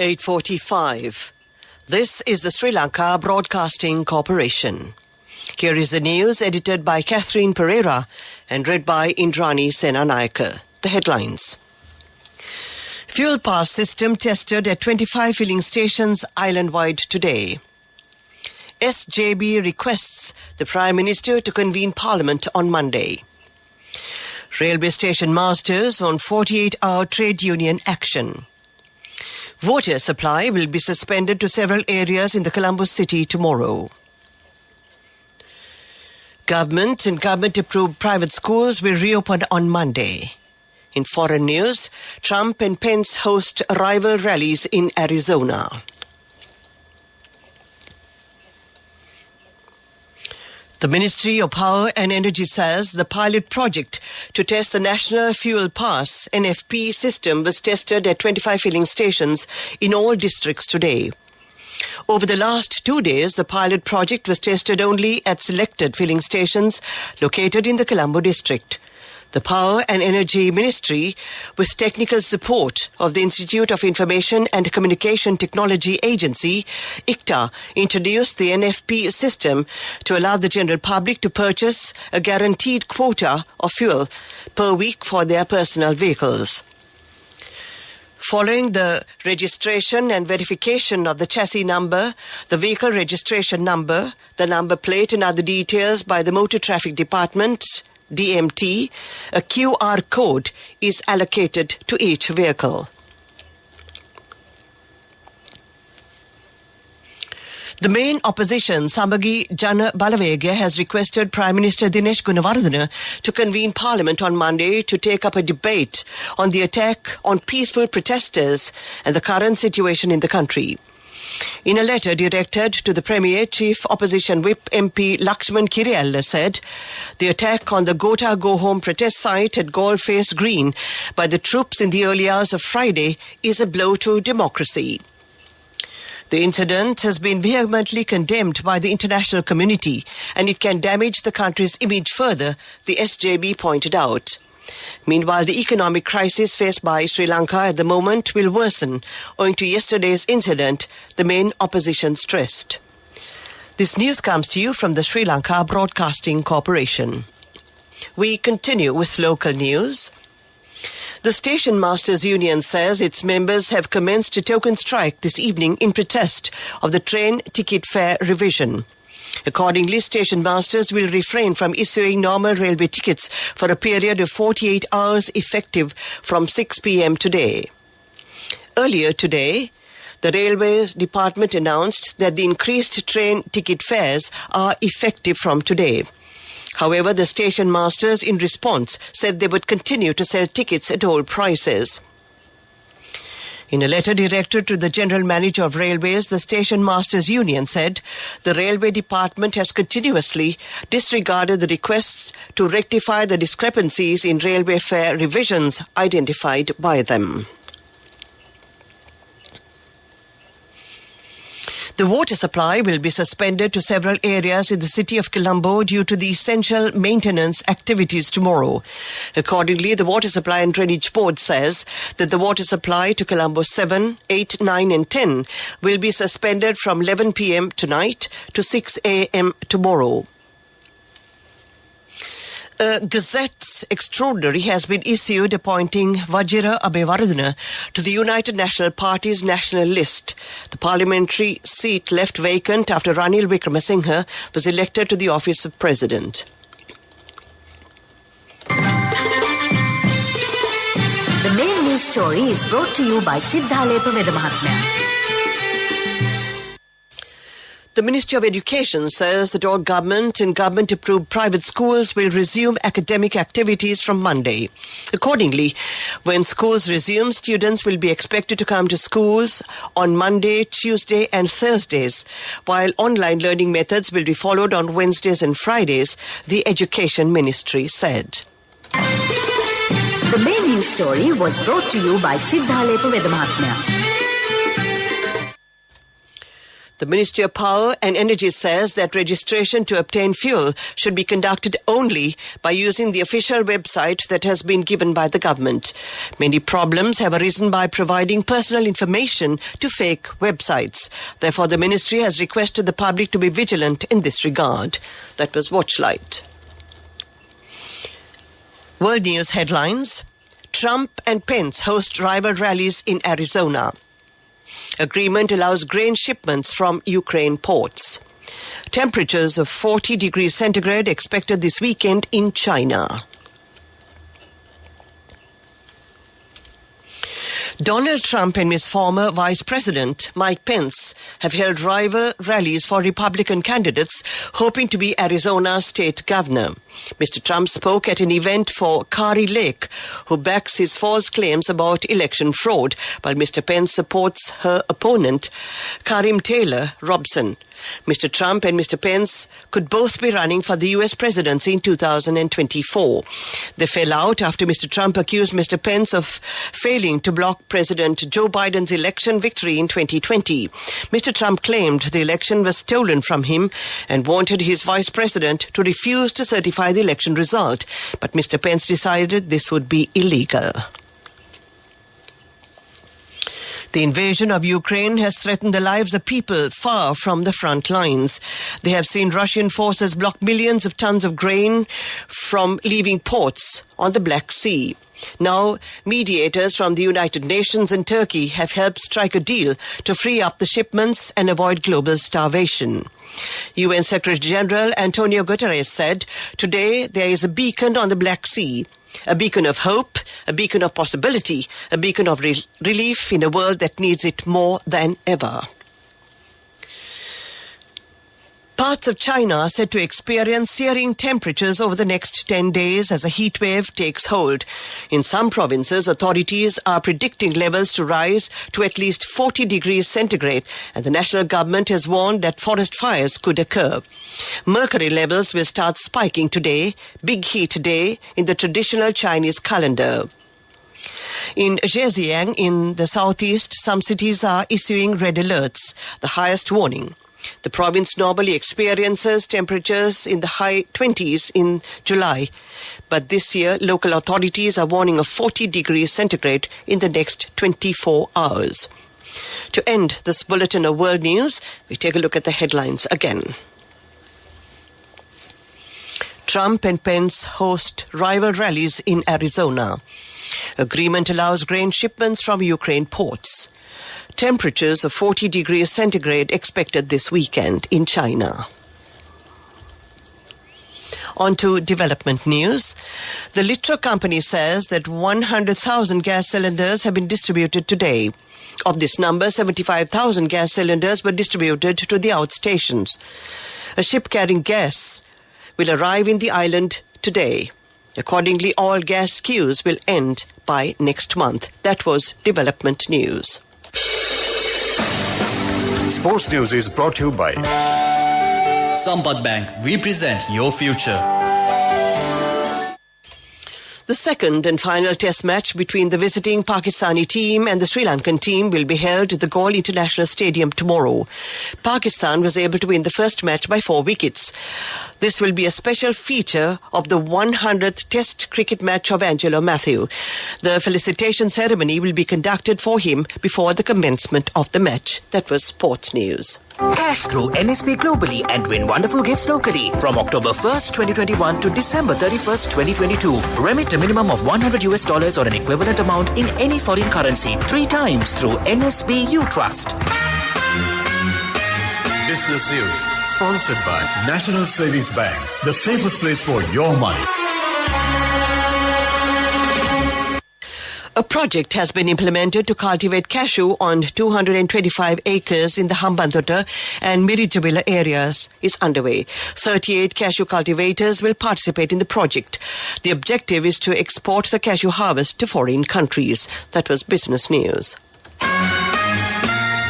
8:45. This is the Sri Lanka Broadcasting Corporation. Here is the news edited by Catherine Pereira and read by Indrani Senanayake. The headlines. Fuel pass system tested at 25 filling stations island-wide today. SJB requests the Prime Minister to convene Parliament on Monday. Railway station masters on 48-hour trade union action. Water supply will be suspended to several areas in the Colombo city tomorrow. Government and government-approved private schools will reopen on Monday. In foreign news, Trump and Pence host rival rallies in Arizona. The Ministry of Power and Energy says the pilot project to test the National Fuel Pass (NFP) system was tested at 25 filling stations in all districts today. Over the last 2 days, the pilot project was tested only at selected filling stations located in the Colombo district. The Power and Energy Ministry, with technical support of the Institute of Information and Communication Technology Agency, ICTA, introduced the NFP system to allow the general public to purchase a guaranteed quota of fuel per week for their personal vehicles. Following the registration and verification of the chassis number, the vehicle registration number, the number plate and other details by the Motor Traffic Department, DMT, a QR code is allocated to each vehicle. The main opposition, Sambagi Jana Balawega, has requested Prime Minister Dinesh Gunawardena to convene Parliament on Monday to take up a debate on the attack on peaceful protesters and the current situation in the country. In a letter directed to the Premier, Chief Opposition Whip MP Lakshman Kiriella said, the attack on the Gota Go Home protest site at Goldface Green by the troops in the early hours of Friday is a blow to democracy. The incident has been vehemently condemned by the international community and it can damage the country's image further, the SJB pointed out. Meanwhile, the economic crisis faced by Sri Lanka at the moment will worsen owing to yesterday's incident, the main opposition stressed. This news comes to you from the Sri Lanka Broadcasting Corporation. We continue with local news. The Station Masters Union says its members have commenced a token strike this evening in protest of the train ticket fare revision. Accordingly, station masters will refrain from issuing normal railway tickets for a period of 48 hours effective from 6 p.m. today. Earlier today, the Railways Department announced that the increased train ticket fares are effective from today. However, the station masters in response said they would continue to sell tickets at all prices. In a letter directed to the General Manager of Railways, the Station Masters Union said the Railway Department has continuously disregarded the requests to rectify the discrepancies in railway fare revisions identified by them. The water supply will be suspended to several areas in the city of Colombo due to the essential maintenance activities tomorrow. Accordingly, the Water Supply and Drainage Board says that the water supply to Colombo 7, 8, 9 and 10 will be suspended from 11 p.m. tonight to 6 a.m. tomorrow. A Gazette Extraordinary has been issued appointing Vajira Abeyewardena to the United National Party's national list. The parliamentary seat left vacant after Ranil Wickremesinghe was elected to the office of President. The main news story is brought to you by Siddha Lepaweda Mahatmaya. The Ministry of Education says that all government and government-approved private schools will resume academic activities from Monday. Accordingly, when schools resume, students will be expected to come to schools on Monday, Tuesday and Thursdays, while online learning methods will be followed on Wednesdays and Fridays, the Education Ministry said. The main news story was brought to you by Siddha Lepaweda Mahatmaya. The Ministry of Power and Energy says that registration to obtain fuel should be conducted only by using the official website that has been given by the government. Many problems have arisen by providing personal information to fake websites. Therefore, the ministry has requested the public to be vigilant in this regard. That was Watchlight. World News headlines. Trump and Pence host rival rallies in Arizona. Agreement allows grain shipments from Ukraine ports. Temperatures of 40 degrees centigrade expected this weekend in China. Donald Trump and his former Vice President, Mike Pence, have held rival rallies for Republican candidates hoping to be Arizona's state governor. Mr. Trump spoke at an event for Kari Lake, who backs his false claims about election fraud, while Mr. Pence supports her opponent, Karim Taylor Robson. Mr. Trump and Mr. Pence could both be running for the U.S. presidency in 2024. They fell out after Mr. Trump accused Mr. Pence of failing to block President Joe Biden's election victory in 2020. Mr. Trump claimed the election was stolen from him and wanted his vice president to refuse to certify the election result. But Mr. Pence decided this would be illegal. The invasion of Ukraine has threatened the lives of people far from the front lines. They have seen Russian forces block millions of tons of grain from leaving ports on the Black Sea. Now, mediators from the United Nations and Turkey have helped strike a deal to free up the shipments and avoid global starvation. UN Secretary General Antonio Guterres said, "Today there is a beacon on the Black Sea. A beacon of hope, a beacon of possibility, a beacon of relief in a world that needs it more than ever." Parts of China are said to experience searing temperatures over the next 10 days as a heat wave takes hold. In some provinces, authorities are predicting levels to rise to at least 40 degrees centigrade, and the national government has warned that forest fires could occur. Mercury levels will start spiking today, Big Heat Day, in the traditional Chinese calendar. In Zhejiang, in the southeast, some cities are issuing red alerts, the highest warning. The province normally experiences temperatures in the high 20s in July, but this year local authorities are warning of 40 degrees centigrade in the next 24 hours. To end this bulletin of world news, we take a look at the headlines again. Trump and Pence host rival rallies in Arizona. Agreement allows grain shipments from Ukraine ports. Temperatures of 40 degrees centigrade expected this weekend in China. On to development news. The Litro company says that 100,000 gas cylinders have been distributed today. Of this number, 75,000 gas cylinders were distributed to the outstations. A ship carrying gas will arrive in the island today. Accordingly, all gas queues will end by next month. That was development news. Sports News is brought to you by Sampath Bank. We present your future. The second and final test match between the visiting Pakistani team and the Sri Lankan team will be held at the Galle International Stadium tomorrow. Pakistan was able to win the first match by 4 wickets. This will be a special feature of the 100th Test cricket match of Angelo Matthew. The felicitation ceremony will be conducted for him before the commencement of the match. That was Sports News. Cash through NSB globally and win wonderful gifts locally. From October 1st, 2021 to December 31st, 2022. Remit a minimum of $100 or an equivalent amount in any foreign currency 3 times through NSB U Trust. Business News, sponsored by National Savings Bank, the safest place for your money. A project has been implemented to cultivate cashew on 225 acres in the Hambantota and Mirijabila areas is underway. 38 cashew cultivators will participate in the project. The objective is to export the cashew harvest to foreign countries. That was Business News.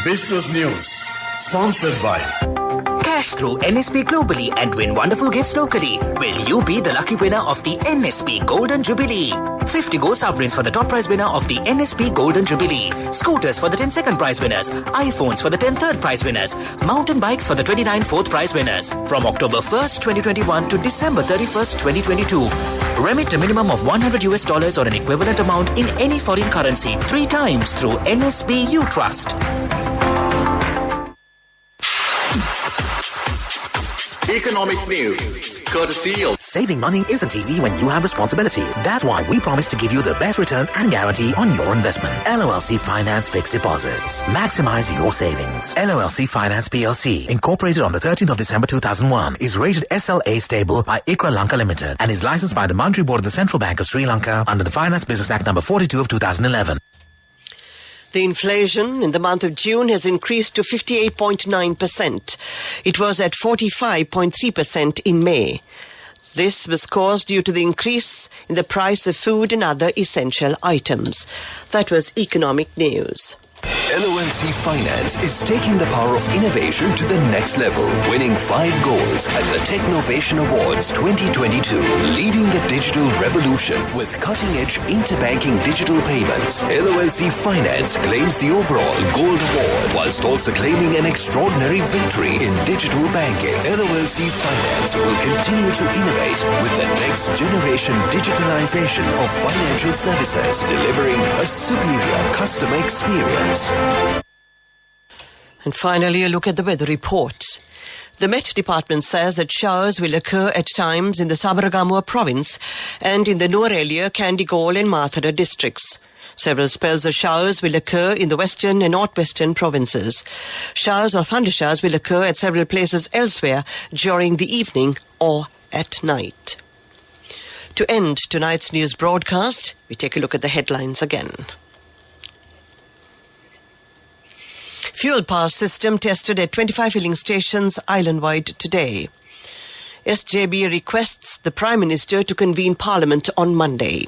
Business News, sponsored by Cash through NSB globally and win wonderful gifts locally. Will you be the lucky winner of the NSB Golden Jubilee? 50 gold sovereigns for the top prize winner of the NSP Golden Jubilee. Scooters for the 10 second prize winners. iPhones for the 10 third prize winners. Mountain bikes for the 29 fourth prize winners. From October 1st, 2021 to December 31st, 2022. Remit a minimum of $100 or an equivalent amount in any foreign currency 3 times through NSB U Trust. Economic news, courtesy of... Saving money isn't easy when you have responsibility. That's why we promise to give you the best returns and guarantee on your investment. LOLC Finance Fixed Deposits. Maximize your savings. LOLC Finance PLC, incorporated on the 13th of December 2001, is rated SLA stable by ICRA Lanka Limited and is licensed by the Monetary Board of the Central Bank of Sri Lanka under the Finance Business Act number 42 of 2011. The inflation in the month of June has increased to 58.9%. It was at 45.3% in May. This was caused due to the increase in the price of food and other essential items. That was economic news. LOLC Finance is taking the power of innovation to the next level, winning 5 golds at the Technovation Awards 2022, leading the digital revolution with cutting-edge interbanking digital payments. LOLC Finance claims the overall gold award, whilst also claiming an extraordinary victory in digital banking. LOLC Finance will continue to innovate with the next generation digitalization of financial services, delivering a superior customer experience. And finally, a look at the weather report. The Met Department says that showers will occur at times in the Sabaragamuwa province and in the Nuwara, Kandigawal and Mathura districts. Several spells of showers will occur in the western and northwestern provinces. Showers or thundershowers will occur at several places elsewhere during the evening or at night. To end tonight's news broadcast, we take a look at the headlines again. Fuel power system tested at 25 filling stations island-wide today. SJB requests the Prime Minister to convene Parliament on Monday.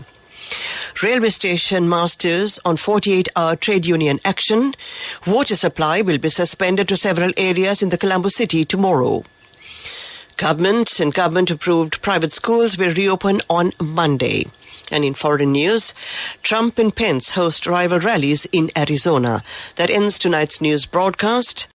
Railway station masters on 48-hour trade union action. Water supply will be suspended to several areas in the Colombo city tomorrow. Government and government-approved private schools will reopen on Monday. And in foreign news, Trump and Pence host rival rallies in Arizona. That ends tonight's news broadcast.